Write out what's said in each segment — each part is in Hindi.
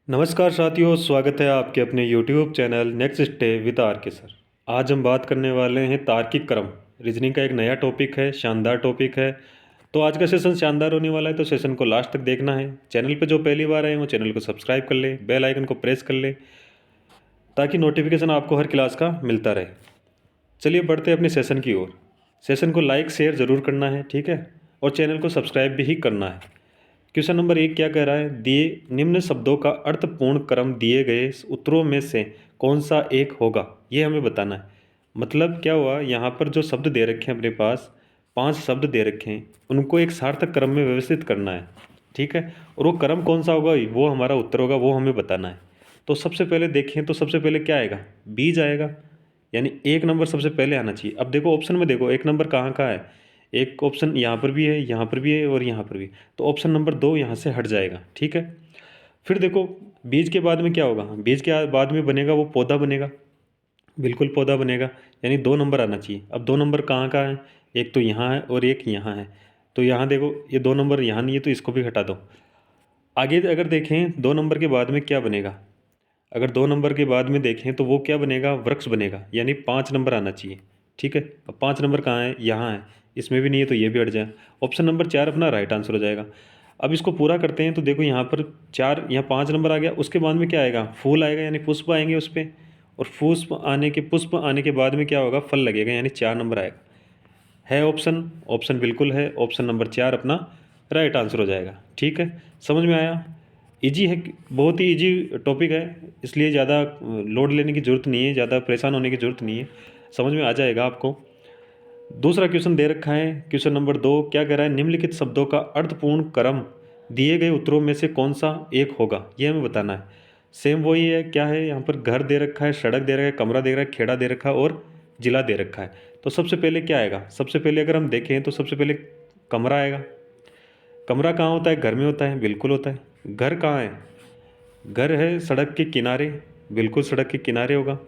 नमस्कार साथियों, स्वागत है आपके अपने YouTube channel next stay with R K sir. आज हम बात करने वाले हैं तार्किक क्रम। रीजनिंग का एक नया टॉपिक है, शानदार टॉपिक है। तो आज का सेशन शानदार होने वाला है, तो सेशन को लास्ट तक देखना है। चैनल पे जो पहली बार आए वो चैनल को सब्सक्राइब कर ले, बेल आइकन को प्रेस कर ले ताकि नोटिफिकेशन आपको हर क्लास का मिलता रहे। चलिए बढ़ते हैं अपने सेशन की ओर। सेशन को लाइक शेयर ज़रूर करना है, ठीक है, और चैनल को सब्सक्राइब भी करना है। क्वेश्चन नंबर 1 क्या कह रहा है? दिए निम्न शब्दों का अर्थपूर्ण क्रम दिए गए उत्तरों में से कौन सा एक होगा, ये हमें बताना है। मतलब क्या हुआ, यहाँ पर जो शब्द दे रखे हैं अपने पास, 5 शब्द दे रखे हैं, उनको एक सार्थक क्रम में व्यवस्थित करना है, ठीक है। और वो क्रम कौन सा होगा वो हमारा उत्तर होगा, वो हमें बताना है। तो सबसे पहले देखें तो सबसे पहले क्या आएगा? बीज आएगा, यानी 1 नंबर सबसे पहले आना चाहिए। अब देखो ऑप्शन में, देखो 1 नंबर कहाँ का है? एक ऑप्शन यहाँ पर भी है, यहाँ पर भी है और यहाँ पर भी। तो ऑप्शन नंबर 2 यहाँ से हट जाएगा, ठीक है। फिर देखो बीज के बाद में क्या होगा? बीज के बाद में बनेगा वो पौधा बनेगा, बिल्कुल पौधा बनेगा, यानी 2 नंबर आना चाहिए। अब 2 नंबर कहाँ का है? एक तो यहाँ है और एक यहाँ है। तो यहाँ देखो ये 2 नंबर यहाँ नहीं है, तो इसको भी हटा दो। आगे अगर देखें 2 नंबर के बाद में क्या बनेगा, अगर 2 नंबर के बाद में देखें तो वो क्या बनेगा? वृक्ष बनेगा, यानी 5 नंबर आना चाहिए, ठीक है। अब 5 नंबर कहाँ है? यहाँ है, इसमें भी नहीं है तो ये भी हट जाए। ऑप्शन नंबर 4 अपना राइट आंसर हो जाएगा। अब इसको पूरा करते हैं तो देखो यहाँ पर 4, यहाँ 5 नंबर आ गया। उसके बाद में क्या आएगा? फूल आएगा, यानी पुष्प आएंगे उस पर। और पुष्प आने के बाद में क्या होगा? फल लगेगा, यानी 4 नंबर आएगा। है ऑप्शन, ऑप्शन बिल्कुल है, ऑप्शन नंबर 4 अपना राइट आंसर हो जाएगा, ठीक है। समझ में आया? इजी है, बहुत ही इजी टॉपिक है, इसलिए ज़्यादा लोड लेने की ज़रूरत नहीं है, ज़्यादा परेशान होने की ज़रूरत नहीं है, समझ में आ जाएगा आपको। दूसरा क्वेश्चन दे रखा है, क्वेश्चन नंबर 2 क्या कह रहा है? निम्नलिखित शब्दों का अर्थपूर्ण क्रम दिए गए उत्तरों में से कौन सा एक होगा, ये हमें बताना है। सेम वही है, क्या है यहाँ पर? घर दे रखा है, सड़क दे रखा है, कमरा दे रखा है, खेड़ा दे रखा है और जिला दे रखा है। तो सबसे पहले क्या आएगा? सबसे पहले अगर हम देखें तो सबसे पहले कमरा आएगा। कमरा कहाँ होता है? घर में होता है, बिल्कुल होता है। घर कहाँ है? घर है सड़क के किनारे, बिल्कुल सड़क के किनारे होगा।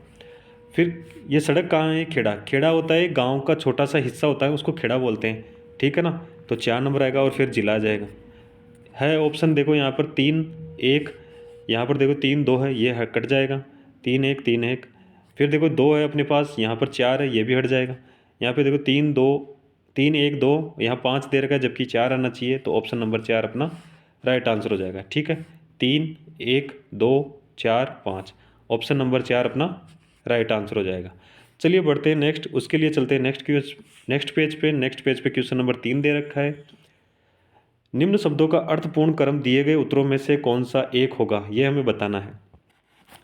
फिर ये सड़क कहाँ है? खेड़ा, खेड़ा होता है गांव का छोटा सा हिस्सा होता है, उसको खेड़ा बोलते हैं, ठीक है ना। तो 4 नंबर आएगा और फिर जिला आ जाएगा। है ऑप्शन देखो यहाँ पर 3 1, यहाँ पर देखो 3 2 है, ये कट जाएगा। 3 1 3 1, फिर देखो 2 है अपने पास, यहाँ पर 4 है, ये भी हट जाएगा। यहाँ पे देखो 3 2 3 1 2, यहाँ 5 दे रखा है जबकि 4 आना चाहिए, तो ऑप्शन नंबर 4 अपना राइट आंसर हो जाएगा, ठीक है। 3 1 2 4 5, ऑप्शन नंबर 4 अपना राइट आंसर हो जाएगा। चलिए बढ़ते हैं नेक्स्ट, उसके लिए चलते हैं नेक्स्ट पेज पे क्वेश्चन नंबर 3 दे रखा है। निम्न शब्दों का अर्थपूर्ण क्रम दिए गए उत्तरों में से कौन सा एक होगा, ये हमें बताना है।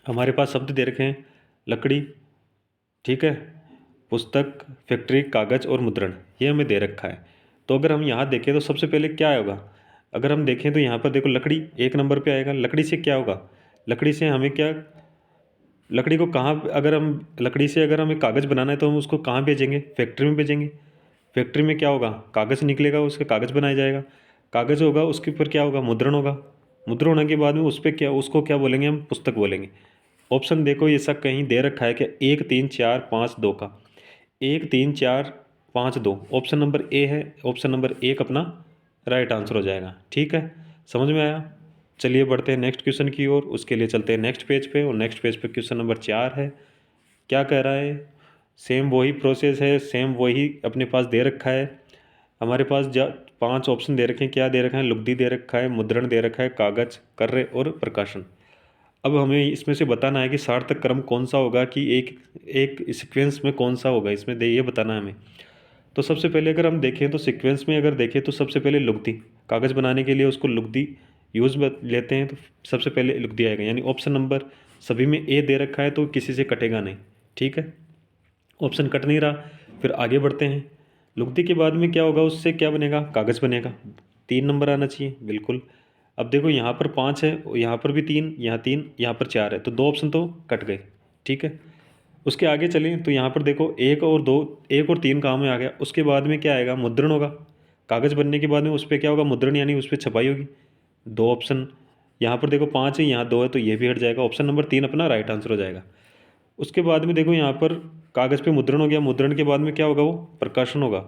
हमारे पास शब्द दे रखे हैं, लकड़ी, ठीक है, पुस्तक, फैक्ट्री, कागज और मुद्रण, ये हमें दे रखा है। तो अगर हम यहाँ देखें तो सबसे पहले क्या होगा? अगर हम देखें तो यहाँ पर देखो लकड़ी 1 नंबर पे आएगा। लकड़ी से क्या होगा? लकड़ी से हमें क्या, लकड़ी को कहाँ, अगर हम लकड़ी से अगर हमें कागज़ बनाना है तो हम उसको कहाँ भेजेंगे? फैक्ट्री में भेजेंगे। फैक्ट्री में क्या होगा? कागज़ निकलेगा, उसका कागज़ बनाया जाएगा। कागज़ होगा, उसके ऊपर क्या होगा? मुद्रण होगा। मुद्रण होने के बाद में उस पर क्या, उसको क्या बोलेंगे हम? पुस्तक बोलेंगे। ऑप्शन देखो ये सब कहीं दे रखा है कि 1 3 4 5 2 का। 1 3 4 5 2, ऑप्शन नंबर ए है, ऑप्शन नंबर 1 अपना राइट आंसर हो जाएगा, ठीक है। समझ में आया? चलिए बढ़ते हैं नेक्स्ट क्वेश्चन की ओर, उसके लिए चलते हैं नेक्स्ट पेज पे, और नेक्स्ट पेज पे क्वेश्चन नंबर 4 है। क्या कह रहा है? सेम वही प्रोसेस है, सेम वही अपने पास दे रखा है। हमारे पास 5 ऑप्शन दे रखे हैं। क्या दे रखा है? लुगदी दे रखा है, मुद्रण दे रखा है, कागज, कर्रे और प्रकाशन। अब हमें इसमें से बताना है कि सार्थक क्रम कौन सा होगा, कि एक एक सीक्वेंस में कौन सा होगा, इसमें दे ये बताना है हमें। तो सबसे पहले अगर हम देखें तो सीक्वेंस में अगर देखें तो सबसे पहले लुगदी, कागज़ बनाने के लिए उसको लुगदी यूज़ लेते हैं, तो सबसे पहले लुगदी आएगा, यानी ऑप्शन नंबर सभी में ए दे रखा है तो किसी से कटेगा नहीं, ठीक है। ऑप्शन कट नहीं रहा, फिर आगे बढ़ते हैं। लुगदी के बाद में क्या होगा? उससे क्या बनेगा? कागज़ बनेगा। 3 नंबर आना चाहिए, बिल्कुल। अब देखो यहाँ पर 5 है, यहाँ पर भी 3, यहाँ 3, यहाँ पर 4 है, तो 2 ऑप्शन तो कट गए, ठीक है। उसके आगे चलें तो यहाँ पर देखो 1 और 3 काम में आ गया। उसके बाद में क्या आएगा? मुद्रण होगा। कागज़ बनने के बाद में उस पर क्या होगा? मुद्रण, यानी उस पर छपाई होगी। 2 ऑप्शन, यहाँ पर देखो 5 है, यहाँ 2 है, तो ये भी हट जाएगा। ऑप्शन नंबर 3 अपना राइट आंसर हो जाएगा। उसके बाद में देखो यहाँ पर कागज़ पे मुद्रण हो गया, मुद्रण के बाद में क्या होगा? वो प्रकाशन होगा,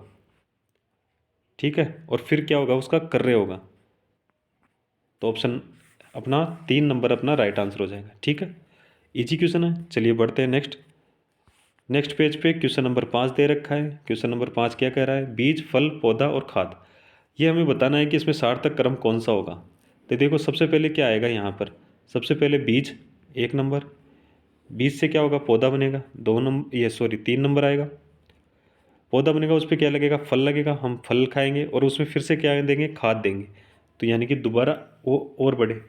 ठीक है। और फिर क्या होगा? उसका कर्रे होगा। तो ऑप्शन अपना 3 नंबर अपना राइट आंसर हो जाएगा। ठीक है, इजी क्वेश्चन है। चलिए बढ़ते हैं नेक्स्ट पेज पे। क्वेश्चन नंबर 5 दे रखा है। क्वेश्चन नंबर 5 क्या कह रहा है? बीज, फल, पौधा और खाद, ये हमें बताना है कि इसमें सार्थक क्रम कौन सा होगा। तो देखो सबसे पहले क्या आएगा यहाँ पर? सबसे पहले बीज 1 नंबर, बीज से क्या होगा? पौधा बनेगा 2 नंबर, ये सॉरी 3 नंबर आएगा। पौधा बनेगा, उस पर क्या लगेगा? फल लगेगा, हम फल खाएंगे और उसमें फिर से क्या देंगे? खाद देंगे, तो यानी कि दोबारा वो और बढ़े।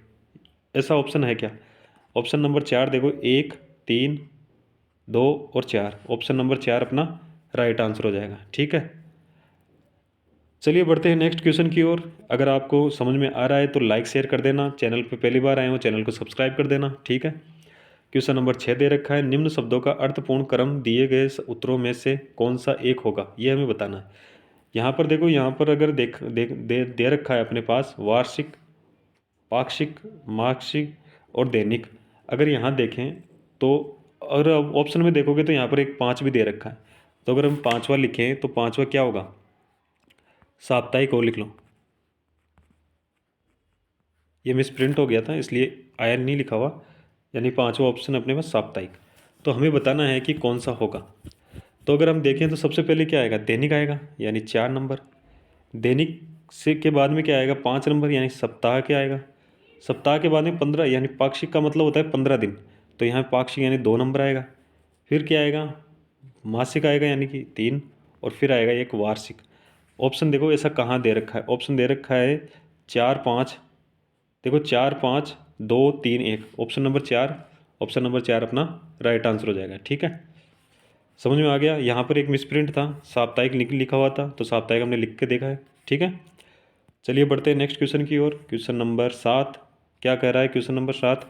ऐसा ऑप्शन है क्या? ऑप्शन नंबर 4 देखो, 1, 3, 2 और 4। ऑप्शन नंबर 4 अपना राइट आंसर हो जाएगा। ठीक है, चलिए बढ़ते हैं नेक्स्ट क्वेश्चन की ओर। अगर आपको समझ में आ रहा है तो लाइक शेयर कर देना, चैनल पे पहली बार आए हो चैनल को सब्सक्राइब कर देना। ठीक है, क्वेश्चन नंबर 6 दे रखा है, निम्न शब्दों का अर्थपूर्ण क्रम दिए गए उत्तरों में से कौन सा एक होगा, ये हमें बताना है। यहाँ पर देखो, यहाँ पर अगर दे रखा है अपने पास वार्षिक, पाक्षिक, मासिक और दैनिक। अगर यहाँ देखें तो, अगर ऑप्शन में देखोगे तो यहाँ पर एक 5 भी दे रखा है। तो अगर हम पाँचवा लिखें तो पाँचवा क्या होगा? साप्ताहिक। और लिख लो, ये मिस प्रिंट हो गया था इसलिए आयन नहीं लिखा हुआ, यानी पाँचवा ऑप्शन अपने पास साप्ताहिक। तो हमें बताना है कि कौन सा होगा। तो अगर हम देखें तो सबसे पहले क्या आएगा? दैनिक आएगा, यानी 4 नंबर। दैनिक से के बाद में क्या आएगा? 5 नंबर, यानी सप्ताह के आएगा। सप्ताह के बाद में 15, यानी पाक्षिक का मतलब होता है 15 दिन, तो यहाँ पाक्षिक यानी 2 नंबर आएगा। फिर क्या आएगा? मासिक आएगा, यानी कि 3। और फिर आएगा एक वार्षिक। ऑप्शन देखो ऐसा कहाँ दे रखा है? ऑप्शन दे रखा है 4, 5। देखो 4, 5, 2, 3, 1। ऑप्शन नंबर 4, ऑप्शन नंबर 4 अपना राइट आंसर हो जाएगा। ठीक है, समझ में आ गया? यहाँ पर एक मिसप्रिंट था, साप्ताहिक लिखा हुआ था, तो साप्ताहिक हमने लिख के देखा है। ठीक है, चलिए बढ़ते हैं नेक्स्ट क्वेश्चन की ओर। क्वेश्चन नंबर 7 क्या कह रहा है? क्वेश्चन नंबर 7,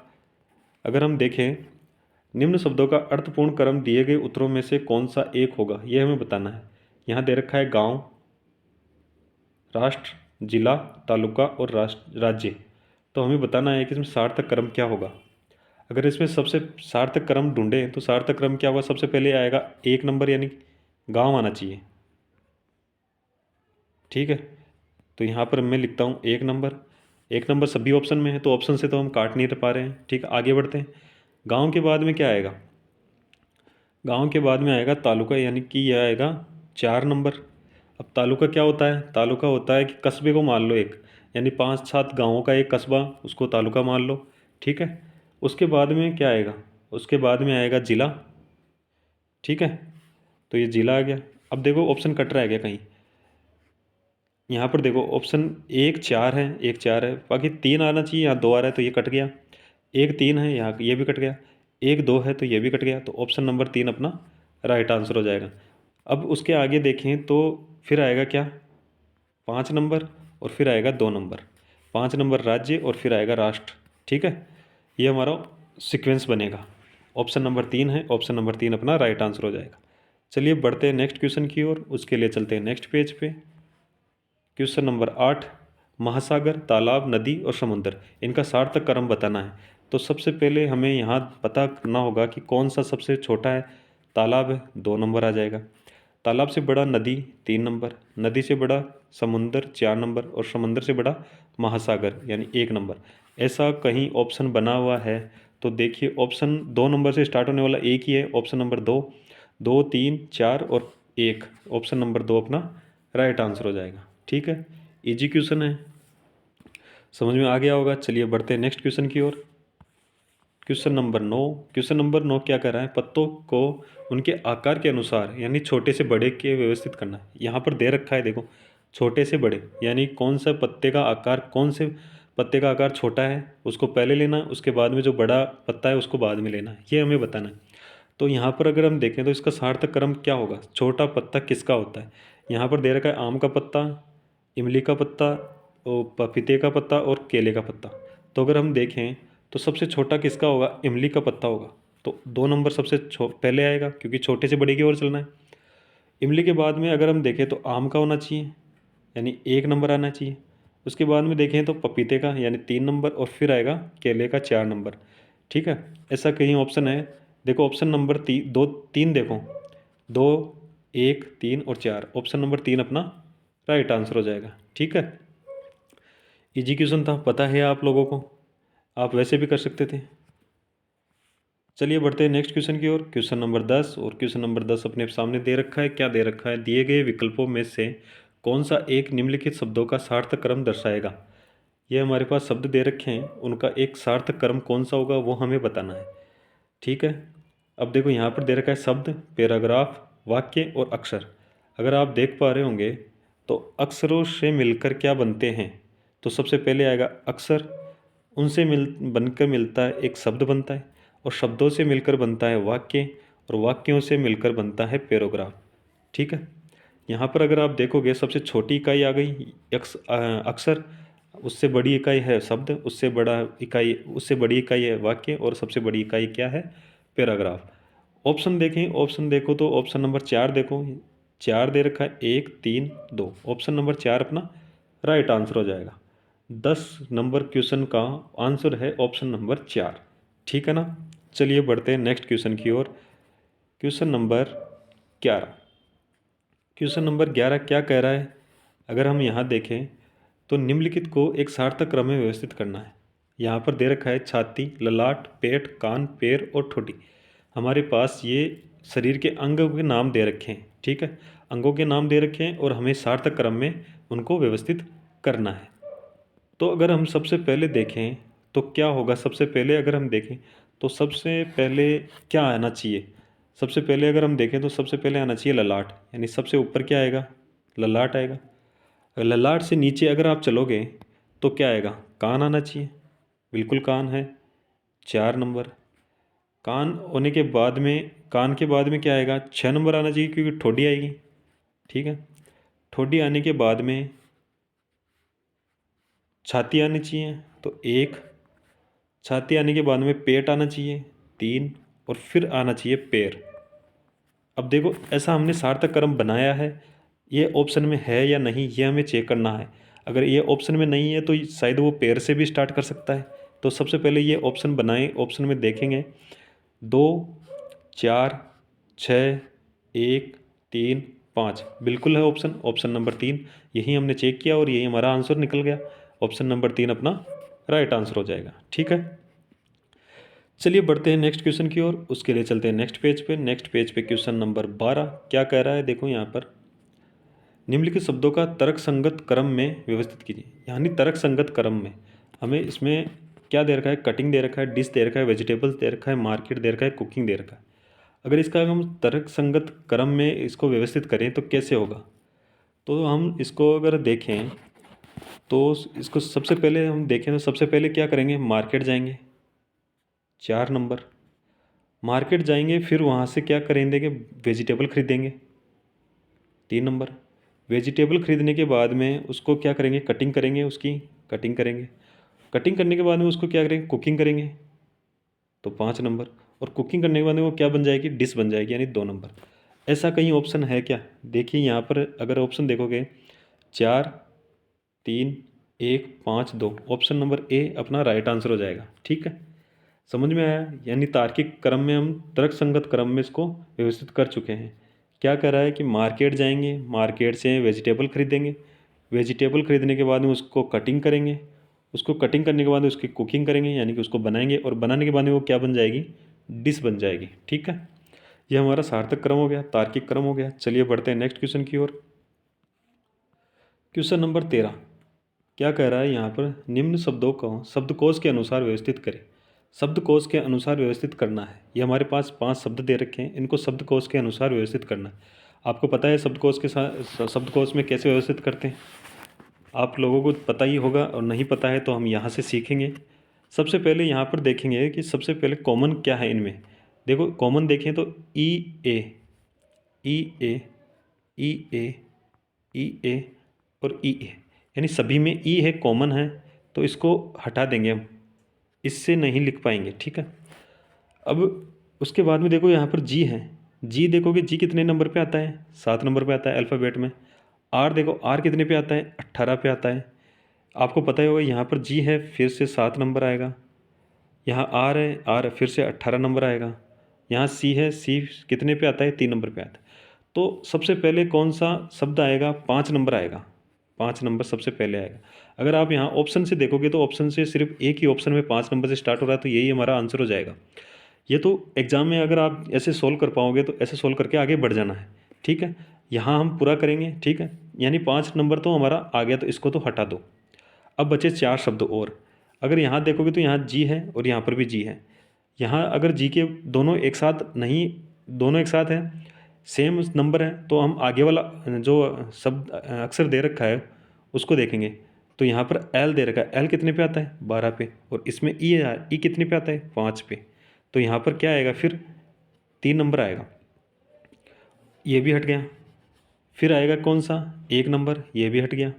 अगर हम देखें, निम्न शब्दों का अर्थपूर्ण क्रम दिए गए उत्तरों में से कौन सा एक होगा, यह हमें बताना है। यहाँ दे रखा है गांव, राष्ट्र, जिला, तालुका और राज्य। तो हमें बताना है कि इसमें सार्थक क्रम क्या होगा। अगर इसमें सबसे सार्थक क्रम ढूंढे तो सार्थक क्रम क्या होगा? सबसे पहले आएगा 1 नंबर, यानी गांव आना चाहिए। ठीक है, तो यहाँ पर मैं लिखता हूँ 1 नंबर। 1 नंबर सभी ऑप्शन में है, तो ऑप्शन से तो हम काट नहीं पा रहे हैं। ठीक है, आगे बढ़ते हैं। गांव के बाद में क्या आएगा? गांव के बाद में आएगा तालुका, यानी कि यह आएगा 4 नंबर। अब तालुका क्या होता है? तालुका होता है कि कस्बे को मान लो एक, यानी 5-7 गांवों का एक कस्बा, उसको तालुका मान लो। ठीक है, उसके बाद में क्या आएगा? उसके बाद में आएगा जिला। ठीक है, तो ये जिला आ गया। अब देखो ऑप्शन कट रहा है क्या कहीं? यहाँ पर देखो ऑप्शन 1 4 है, 1 4 है, बाकी 3 आना चाहिए, यहाँ 2 आ रहा है तो ये कट गया। 1 3 है, यहाँ ये भी कट गया। 1 2 है तो ये भी कट गया, तो ऑप्शन नंबर 3 अपना राइट आंसर हो जाएगा। अब उसके आगे देखें तो फिर आएगा क्या? 5 नंबर और फिर आएगा 2 नंबर। 5 नंबर राज्य और फिर आएगा राष्ट्र। ठीक है, ये हमारा सीक्वेंस बनेगा। ऑप्शन नंबर 3 है, ऑप्शन नंबर 3 अपना राइट आंसर हो जाएगा। चलिए बढ़ते हैं नेक्स्ट क्वेश्चन की ओर, उसके लिए चलते हैं नेक्स्ट पेज पे। क्वेश्चन नंबर 8, महासागर, तालाब, नदी और समुद्र, इनका सार्थक क्रम बताना है। तो सबसे पहले हमें यहाँ पता करना होगा कि कौन सा सबसे छोटा है। तालाब है, 2 नंबर आ जाएगा। तालाब से बड़ा नदी, 3 नंबर। नदी से बड़ा समुंदर, 4 नंबर। और समुंदर से बड़ा महासागर, यानी 1 नंबर। ऐसा कहीं ऑप्शन बना हुआ है तो देखिए, ऑप्शन 2 नंबर से स्टार्ट होने वाला एक ही है, ऑप्शन नंबर 2। 2 3 4 और 1, ऑप्शन नंबर 2 अपना राइट आंसर हो जाएगा। ठीक है, इजी क्वेश्चन है, समझ में आ गया होगा। चलिए बढ़ते हैं नेक्स्ट क्वेश्चन की ओर। क्वेश्चन नंबर 9, क्वेश्चन नंबर 9 क्या कर रहा है? पत्तों को उनके आकार के अनुसार, यानी छोटे से बड़े के व्यवस्थित करना है। यहाँ पर दे रखा है देखो, छोटे से बड़े, यानी कौन सा पत्ते का आकार, कौन से पत्ते का आकार छोटा है उसको पहले लेना है, उसके बाद में जो बड़ा पत्ता है उसको बाद में लेना है, ये हमें बताना है। तो यहाँ पर अगर हम देखें तो इसका सार्थक क्रम क्या होगा? छोटा पत्ता किसका होता है? यहाँ पर दे रखा है आम का पत्ता, इमली का पत्ता, और पपीते का पत्ता और केले का पत्ता। तो अगर हम देखें तो सबसे छोटा किसका होगा? इमली का पत्ता होगा, तो 2 नंबर सबसे पहले आएगा, क्योंकि छोटे से बड़े की ओर चलना है। इमली के बाद में अगर हम देखें तो आम का होना चाहिए, यानी 1 नंबर आना चाहिए। उसके बाद में देखें तो पपीते का, यानी 3 नंबर। और फिर आएगा केले का, 4 नंबर। ठीक है, ऐसा कहीं ऑप्शन है? देखो ऑप्शन नंबर 3 देखो, 2, 1, 3 और 4, ऑप्शन नंबर 3 अपना राइट आंसर हो जाएगा। ठीक है, इजी क्वेश्चन था, पता है आप लोगों को। आप वैसे भी कर सकते थे। चलिए बढ़ते हैं नेक्स्ट क्वेश्चन की ओर। क्वेश्चन नंबर 10, और क्वेश्चन नंबर 10 अपने सामने दे रखा है। क्या दे रखा है? दिए गए विकल्पों में से कौन सा एक निम्नलिखित शब्दों का सार्थक क्रम दर्शाएगा। ये हमारे पास शब्द दे रखे हैं, उनका एक सार्थक क्रम कौन सा होगा वो हमें बताना है। ठीक है, अब देखो यहाँ पर दे रखा है शब्द, पैराग्राफ, वाक्य और अक्षर। अगर आप देख पा रहे होंगे तो अक्षरों से मिलकर क्या बनते हैं, तो सबसे पहले आएगा अक्षर, उनसे बनकर मिलता है एक शब्द बनता है, और शब्दों से मिलकर बनता है वाक्य, और वाक्यों से मिलकर बनता है पैराग्राफ। ठीक है, यहाँ पर अगर आप देखोगे सबसे छोटी इकाई आ गई अक्षर, उससे बड़ी इकाई है शब्द, उससे बड़ी इकाई है वाक्य, और सबसे बड़ी इकाई क्या है? पैराग्राफ। ऑप्शन देखें, ऑप्शन देखो तो ऑप्शन नंबर 4 देखो, 4 दे रखा है, 1 3 2, ऑप्शन नंबर 4 अपना राइट आंसर हो जाएगा। 10 नंबर क्वेश्चन का आंसर है ऑप्शन नंबर 4। ठीक है ना। चलिए बढ़ते हैं नेक्स्ट क्वेश्चन की ओर। Question number 11। क्वेश्चन नंबर 11 क्या कह रहा है? अगर हम यहाँ देखें तो निम्नलिखित को एक सार्थक क्रम में व्यवस्थित करना है। यहाँ पर दे रखा है छाती, ललाट, पेट, कान, पैर और ठोड़ी। हमारे पास ये शरीर के अंगों के नाम दे रखे हैं। ठीक है, अंगों के नाम दे रखे हैं और हमें सार्थक क्रम में उनको व्यवस्थित करना है। तो अगर हम सबसे पहले देखें तो क्या होगा? सबसे पहले अगर हम देखें तो सबसे पहले क्या आना चाहिए? सबसे पहले अगर हम देखें तो सबसे पहले आना चाहिए ललाट, यानी सबसे ऊपर क्या आएगा? ललाट आएगा। ललाट से नीचे अगर आप चलोगे तो क्या आएगा? कान आना चाहिए, बिल्कुल कान है 4 नंबर। कान होने के बाद में, कान के बाद में क्या आएगा? 6 नंबर आना चाहिए, क्योंकि ठोडी आएगी। ठीक है, ठोडी आने के बाद में छाती आनी चाहिए, तो 1। छाती आने के बाद में पेट आना चाहिए 3, और फिर आना चाहिए पैर। अब देखो ऐसा हमने सार्थक क्रम बनाया है, ये ऑप्शन में है या नहीं ये हमें चेक करना है। अगर ये ऑप्शन में नहीं है तो शायद वो पैर से भी स्टार्ट कर सकता है। तो सबसे पहले ये ऑप्शन बनाएं, ऑप्शन में देखेंगे 2 4 6 1 3 5, बिल्कुल है ऑप्शन, ऑप्शन नंबर 3 यही हमने चेक किया और यही हमारा आंसर निकल गया। ऑप्शन नंबर 3 अपना राइट आंसर हो जाएगा। ठीक है, चलिए बढ़ते हैं नेक्स्ट क्वेश्चन की ओर। उसके लिए चलते हैं नेक्स्ट पेज पे। नेक्स्ट पेज पे क्वेश्चन नंबर 12 क्या कह रहा है? देखो यहाँ पर निम्नलिखित शब्दों का तर्क संगत क्रम में व्यवस्थित कीजिए। यानी तर्क संगत क्रम में हमें इसमें क्या दे रखा है? कटिंग दे रखा है, डिश दे रखा है, वेजिटेबल्स दे रखा है, मार्केट दे रखा है, कुकिंग दे रखा है। अगर इसका हम तर्क संगत क्रम में इसको व्यवस्थित करें तो कैसे होगा? तो हम इसको अगर देखें तो इसको सबसे पहले हम देखें तो सबसे पहले क्या करेंगे? मार्केट जाएंगे 4 नंबर, मार्केट जाएंगे, फिर वहाँ से क्या करेंगे? वेजिटेबल खरीदेंगे 3 नंबर। वेजिटेबल खरीदने के बाद में उसको क्या करेंगे? कटिंग करेंगे, उसकी कटिंग करेंगे। कटिंग करने के बाद में उसको क्या करेंगे? कुकिंग करेंगे, तो 5 नंबर। और कुकिंग करने के बाद में वो क्या बन जाएगी? डिश बन जाएगी, यानी 2 नंबर। ऐसा कहीं ऑप्शन है क्या? देखिए यहाँ पर अगर ऑप्शन देखोगे 4 3 1 5 2, ऑप्शन नंबर ए अपना राइट आंसर हो जाएगा। ठीक है, समझ में आया? यानी तार्किक क्रम में हम तर्क संगत क्रम में इसको व्यवस्थित कर चुके हैं। क्या कर रहा है कि मार्केट जाएंगे, मार्केट से वेजिटेबल खरीदेंगे, वेजिटेबल खरीदने के बाद में उसको कटिंग करेंगे, उसको कटिंग करने के बाद उसकी कुकिंग करेंगे, यानी कि उसको बनाएंगे, और बनाने के बाद में वो क्या बन जाएगी? डिश बन जाएगी। ठीक है, ये हमारा सार्थक क्रम हो गया, तार्किक क्रम हो गया। चलिए बढ़ते हैं नेक्स्ट क्वेश्चन की ओर। क्वेश्चन नंबर 13 क्या कह रहा है? यहाँ पर निम्न शब्दों को शब्दकोश के अनुसार व्यवस्थित करें। शब्दकोश के अनुसार व्यवस्थित करना है। ये हमारे पास 5 शब्द दे रखे हैं, इनको शब्दकोश के अनुसार व्यवस्थित करना है। आपको पता है शब्दकोश के साथ, शब्दकोश में कैसे व्यवस्थित करते हैं? आप लोगों को पता ही होगा, और नहीं पता है तो हम यहाँ से सीखेंगे। सबसे पहले यहाँ पर देखेंगे कि सबसे पहले कॉमन क्या है इनमें। देखो कॉमन देखें तो ई ए, ई ए, ई ए, ई ए और ई ए, यानी सभी में ई है, कॉमन है, तो इसको हटा देंगे हम, इससे नहीं लिख पाएंगे। ठीक है, अब उसके बाद में देखो यहाँ पर जी है। जी देखोगे, जी कितने नंबर पे आता है? 7 नंबर पे आता है अल्फ़ाबेट में। आर देखो, आर कितने पे आता है? 18 पे आता है। आपको पता ही होगा यहाँ पर जी है, फिर से 7 नंबर आएगा। यहाँ आर है, आर फिर से 18 नंबर आएगा। यहाँ सी है, सी कितने पे आता है? 3 नंबर पे आता है। तो सबसे पहले कौन सा शब्द आएगा? 5 नंबर आएगा। 5 नंबर सबसे पहले आएगा। अगर आप यहाँ ऑप्शन से देखोगे तो ऑप्शन से सिर्फ एक ही ऑप्शन में 5 नंबर से स्टार्ट हो रहा है, तो यही हमारा आंसर हो जाएगा। ये तो एग्जाम में अगर आप ऐसे सोल्व कर पाओगे तो ऐसे सोल्व करके आगे बढ़ जाना है, ठीक है। यहाँ हम पूरा करेंगे, ठीक है। यानी 5 नंबर तो हमारा आ गया, तो इसको तो हटा दो। अब बचे 4 शब्द और। अगर यहाँ देखोगे तो यहाँ जी है और यहाँ पर भी जी है। यहाँ अगर जी के दोनों एक साथ नहीं, दोनों एक साथ हैं, सेम नंबर है, तो हम आगे वाला जो शब्द अक्षर दे रखा है उसको देखेंगे। तो यहाँ पर एल दे रखा है, एल कितने पे आता है 12 पे, और इसमें ई है, ई कितने पे आता है 5 पे। तो यहाँ पर क्या आएगा फिर 3 नंबर आएगा, ये भी हट गया। फिर आएगा कौन सा 1 नंबर, ये भी हट गया।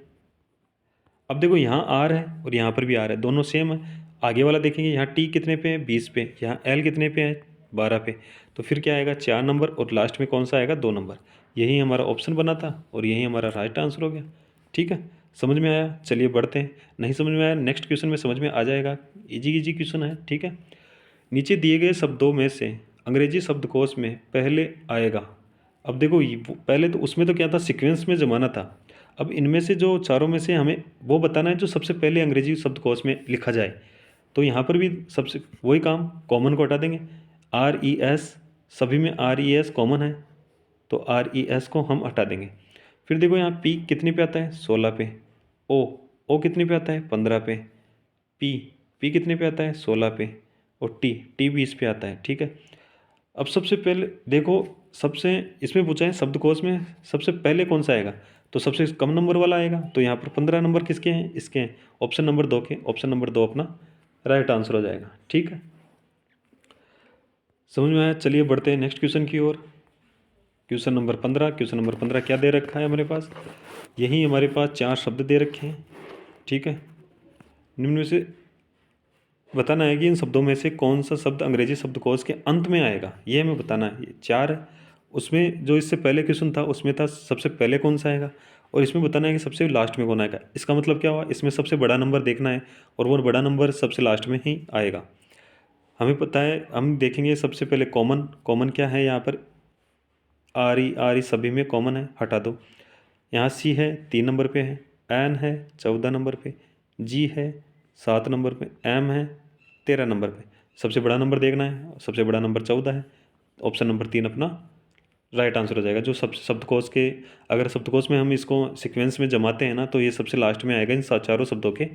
अब देखो यहाँ आर है और यहाँ पर भी आर है, दोनों सेम है। आगे वाला देखेंगे, यहाँ टी कितने पे है 20 पे, यहाँ एल कितने पे है 12 पे। तो फिर क्या आएगा 4 नंबर, और लास्ट में कौन सा आएगा 2 नंबर। यही हमारा ऑप्शन बना था और यही हमारा राइट आंसर हो गया, ठीक है। समझ में आया? चलिए बढ़ते हैं। नहीं समझ में आया, नेक्स्ट क्वेश्चन में समझ में आ जाएगा। इजी इजी क्वेश्चन है, ठीक है। नीचे दिए गए शब्दों में से अंग्रेजी शब्दकोश में पहले आएगा। अब देखो पहले तो उसमें तो क्या था, सीक्वेंस में जमाना था। अब इनमें से जो चारों में से हमें वो बताना है जो सबसे पहले अंग्रेजी शब्दकोश में लिखा जाए। तो यहाँ पर भी सबसे वही काम, कॉमन को हटा देंगे। आर ई एस, सभी में आर ई एस कॉमन है, तो आर ई एस को हम हटा देंगे। फिर देखो यहाँ पी कितने पे आता है 16 पे। ओ कितने पे आता है 15 पे। पी कितने पे आता है 16 पे। और टी 20 पे आता है, ठीक है। अब सबसे पहले देखो, सबसे इसमें पूछा है शब्दकोश में सबसे पहले कौन सा आएगा, तो सबसे कम नंबर वाला आएगा। तो यहाँ पर 15 नंबर किसके हैं, इसके हैं, ऑप्शन नंबर 2 के। ऑप्शन नंबर 2 अपना राइट आंसर हो जाएगा, ठीक है। समझ में आया? चलिए बढ़ते हैं नेक्स्ट क्वेश्चन की ओर। Question number 15। क्वेश्चन नंबर 15 क्या दे रखा है हमारे पास, यही हमारे पास 4 शब्द दे रखे हैं, ठीक है। निम्न में से बताना है कि इन शब्दों में से कौन सा शब्द अंग्रेजी शब्दकोश के अंत में आएगा, ये हमें बताना है। ये 4 है, उसमें जो इससे पहले क्वेश्चन था उसमें था सबसे पहले कौन सा आएगा, और इसमें बताना है कि सबसे लास्ट में कौन आएगा। इसका मतलब क्या हुआ, इसमें सबसे बड़ा नंबर देखना है और वो बड़ा नंबर सबसे लास्ट में ही आएगा। हमें पता है, हम देखेंगे सबसे पहले कॉमन क्या है यहाँ पर, आर ई सभी में कॉमन है, हटा दो। यहाँ सी है 3 नंबर पे है, एन है 14 नंबर पे, जी है 7 नंबर पे, एम है 13 नंबर पे। सबसे बड़ा नंबर देखना है, सबसे बड़ा नंबर 14 है। ऑप्शन नंबर 3 अपना राइट आंसर हो जाएगा। जो सब शब्दकोश के, अगर शब्दकोश में हम इसको सीक्वेंस में जमाते हैं ना, तो ये सबसे लास्ट में आएगा इन चारों शब्दों के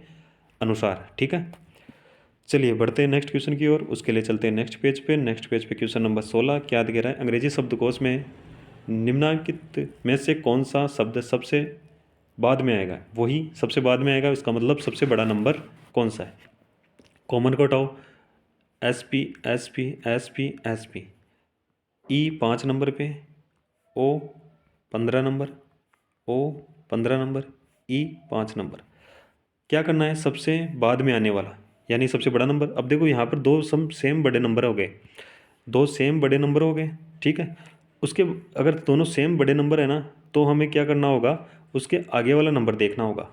अनुसार, ठीक है। चलिए बढ़ते हैं नेक्स्ट क्वेश्चन की ओर। उसके लिए चलते हैं नेक्स्ट पेज पे। नेक्स्ट पेज पे क्वेश्चन नंबर 16 क्या दे रहा है, अंग्रेजी शब्दकोश में निम्नलिखित में से कौन सा शब्द सबसे बाद में आएगा, वही सबसे बाद में आएगा, इसका मतलब सबसे बड़ा नंबर कौन सा है। कॉमन को हटाओ, S P S P S P S P. E 5 number पे, O 15 number, O 15 number, E 5 number. क्या करना है, सबसे बाद में आने वाला यानी सबसे बड़ा नंबर। अब देखो यहाँ पर दो सम सेम बड़े नंबर हो गए, दो सेम बड़े नंबर हो गए, ठीक है। उसके अगर दोनों सेम बड़े नंबर है ना, तो हमें क्या करना होगा, उसके आगे वाला नंबर देखना होगा।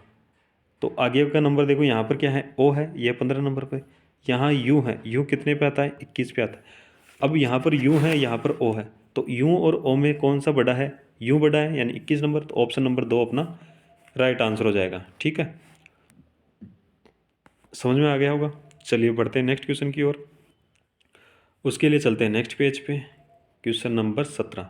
तो आगे का नंबर देखो, यहाँ पर क्या है, ओ है, ये 15 नंबर पे। यहाँ यू है, यू कितने पे आता है 21 पे आता है। अब यहाँ पर यू है, यहाँ पर ओ है, तो यू और ओ में कौन सा बड़ा है, यू बड़ा है यानी 21 नंबर। तो ऑप्शन नंबर 2 अपना राइट आंसर हो जाएगा, ठीक है। समझ में आ गया होगा। चलिए बढ़ते हैं नेक्स्ट क्वेश्चन की ओर। उसके लिए चलते हैं नेक्स्ट पेज पे। क्वेश्चन नंबर 17,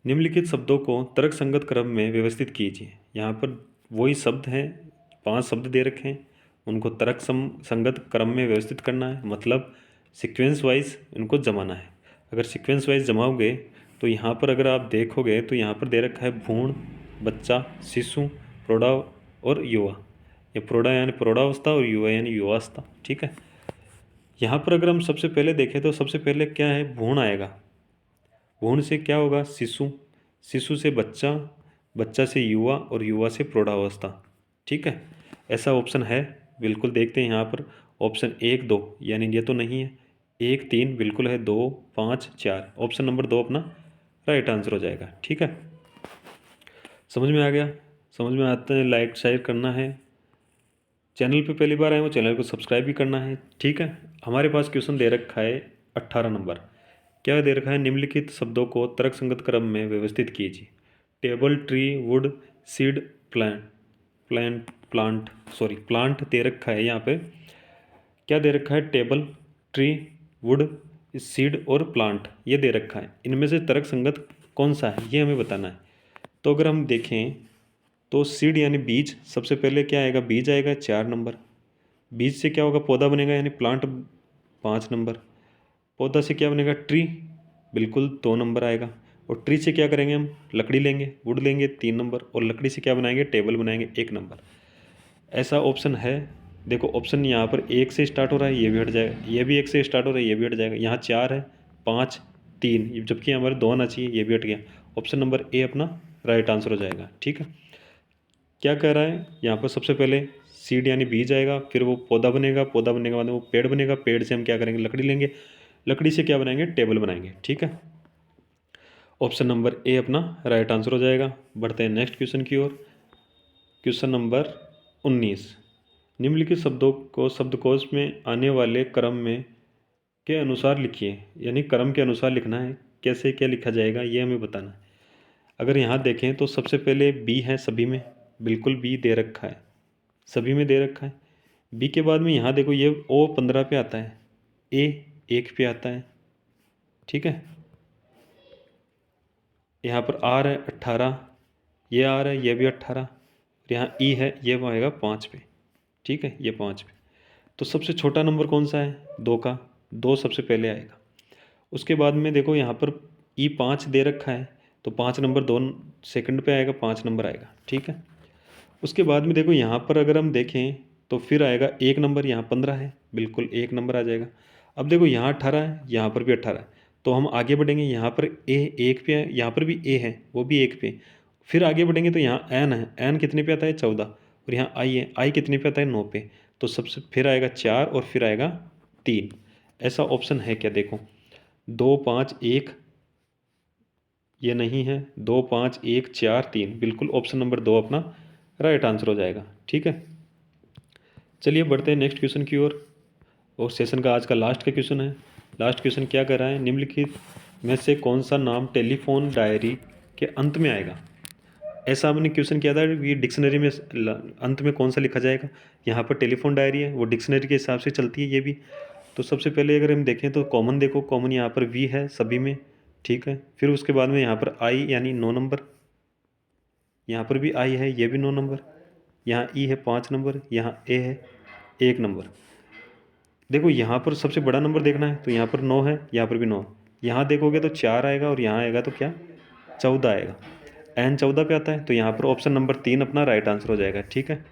निम्नलिखित शब्दों को तर्क संगत क्रम में व्यवस्थित कीजिए। यहाँ पर वही शब्द हैं, 5 शब्द दे रखे हैं, उनको तर्क संगत क्रम में व्यवस्थित करना है, मतलब सीक्वेंस वाइज इनको जमाना है। अगर सीक्वेंस वाइज जमाओगे तो यहाँ पर अगर आप देखोगे तो यहाँ पर दे रखा है भ्रूण, बच्चा, शिशु, प्रौढ़ा और युवा। ये प्रौढ़ा यानी प्रौढ़ावस्था और युवा यानी युवावस्था, ठीक है। यहाँ पर अगर हम सबसे पहले देखें तो सबसे पहले क्या है, भ्रूण आएगा। भ्रूण से क्या होगा, शिशु, शिशु से बच्चा, बच्चा से युवा और युवा से प्रौढ़ावस्था, ठीक है। ऐसा ऑप्शन है, बिल्कुल देखते हैं यहाँ पर। ऑप्शन 1 2 यानी ये तो नहीं है, 1 3 बिल्कुल है, 2 5 4, ऑप्शन नंबर 2 अपना राइट आंसर हो जाएगा, ठीक है। समझ में आ गया? समझ में आता है लाइक शेयर करना है। चैनल पे पहली बार आए हो चैनल को सब्सक्राइब भी करना है, ठीक है। हमारे पास क्वेश्चन दे रखा है 18 नंबर। क्या दे रखा है, निम्नलिखित शब्दों को तर्कसंगत क्रम में व्यवस्थित कीजिए। Table, tree, wood, seed, plant. Plant दे रखा है यहाँ पे। क्या दे रखा है? टेबल, ट्री, वुड, सीड और प्लांट, ये दे रखा है। इनमें से तर्क संगत कौन सा है ये हमें बताना है। तो अगर हम देखें तो सीड यानी बीज, सबसे पहले क्या आएगा? बीज आएगा 4 नंबर। बीज से क्या होगा? पौधा बनेगा यानी प्लांट 5 नंबर। पौधा से क्या बनेगा? ट्री, बिल्कुल 2 नंबर आएगा। और ट्री से क्या करेंगे हम? लकड़ी लेंगे, वुड लेंगे 3 नंबर। और लकड़ी से क्या बनाएंगे? टेबल बनाएंगे 1 नंबर। ऐसा ऑप्शन है। देखो ऑप्शन यहाँ पर 1 से स्टार्ट हो रहा है, ये भी हट जाएगा। ये भी 1 से स्टार्ट हो रहा है, ये भी हट जाएगा। यहाँ 4 है, 5, 3, जबकि हमारे 2 आना चाहिए, ये भी हट गया। ऑप्शन नंबर ए अपना राइट आंसर हो जाएगा। ठीक है, क्या कह रहा है यहाँ पर? सबसे पहले सीड यानी बीज आएगा, फिर वो पौधा बनेगा, पौधा बनने के बाद वो पेड़ बनेगा, पेड़ से हम क्या करेंगे? लकड़ी लेंगे, लकड़ी से क्या बनाएंगे? टेबल बनाएंगे। ठीक है, ऑप्शन नंबर ए अपना राइट आंसर हो जाएगा। बढ़ते हैं नेक्स्ट क्वेश्चन की ओर। क्वेश्चन नंबर 19, निम्नलिखित शब्दों को शब्दकोश में आने वाले क्रम में के अनुसार लिखिए। यानी क्रम के अनुसार लिखना है। कैसे क्या लिखा जाएगा ये हमें बताना है। अगर यहाँ देखें तो सबसे पहले बी है सभी में, बिल्कुल बी दे रखा है, सभी में दे रखा है। बी के बाद में यहाँ देखो ये ओ 15 पे आता है, ए 1 पे आता है। ठीक है, यहाँ पर आर है 18, ये आर है, ये भी 18। और यहाँ ई है, ये वो आएगा 5 पे। ठीक है, ये 5 पे। तो सबसे छोटा नंबर कौन सा है? 2 का, 2 सबसे पहले आएगा। उसके बाद में देखो यहाँ पर ई 5 दे रखा है, तो 5 नंबर 2 सेकंड पे आएगा, 5 नंबर आएगा। ठीक है, उसके बाद में देखो यहाँ पर अगर हम देखें तो फिर आएगा 1 नंबर, यहाँ 15 है, बिल्कुल 1 नंबर आ जाएगा। अब देखो यहाँ 18 है, यहाँ पर भी 18 है, तो हम आगे बढ़ेंगे। यहाँ पर ए 1 पे है, यहाँ पर भी ए है, वो भी 1 पे। फिर आगे बढ़ेंगे तो यहाँ एन है, एन कितने पे आता है? 14। और यहाँ आई है, आई कितने पे आता है? 9 पे। तो सबसे फिर आएगा 4 और फिर आएगा 3। ऐसा ऑप्शन है क्या? देखो 2 5 1, ये नहीं है। 2 5 1 4 3, बिल्कुल ऑप्शन नंबर 2 अपना राइट आंसर हो जाएगा। ठीक है, चलिए बढ़ते हैं नेक्स्ट क्वेश्चन की ओर। और सेशन का आज का लास्ट का क्वेश्चन है। लास्ट क्वेश्चन क्या कर रहा है? निम्नलिखित में से कौन सा नाम टेलीफोन डायरी के अंत में आएगा? ऐसा हमने क्वेश्चन किया था कि डिक्शनरी में अंत में कौन सा लिखा जाएगा। यहाँ पर टेलीफोन डायरी है, वो डिक्शनरी के हिसाब से चलती है ये भी। तो सबसे पहले अगर हम देखें तो कॉमन, देखो कॉमन यहाँ पर वी है सभी में। ठीक है, फिर उसके बाद में यहाँ पर आई यानी 9 नंबर, यहाँ पर भी आई है, ये भी 9 नंबर। यहाँ ई है 5 नंबर, यहाँ ए है 1 नंबर। देखो यहाँ पर सबसे बड़ा नंबर देखना है तो यहाँ पर 9 है, यहाँ पर भी 9। यहाँ देखोगे तो 4 आएगा और यहाँ आएगा तो क्या? 14 आएगा। एन 14 पे आता है, तो यहाँ पर ऑप्शन नंबर 3 अपना राइट आंसर हो जाएगा। ठीक है।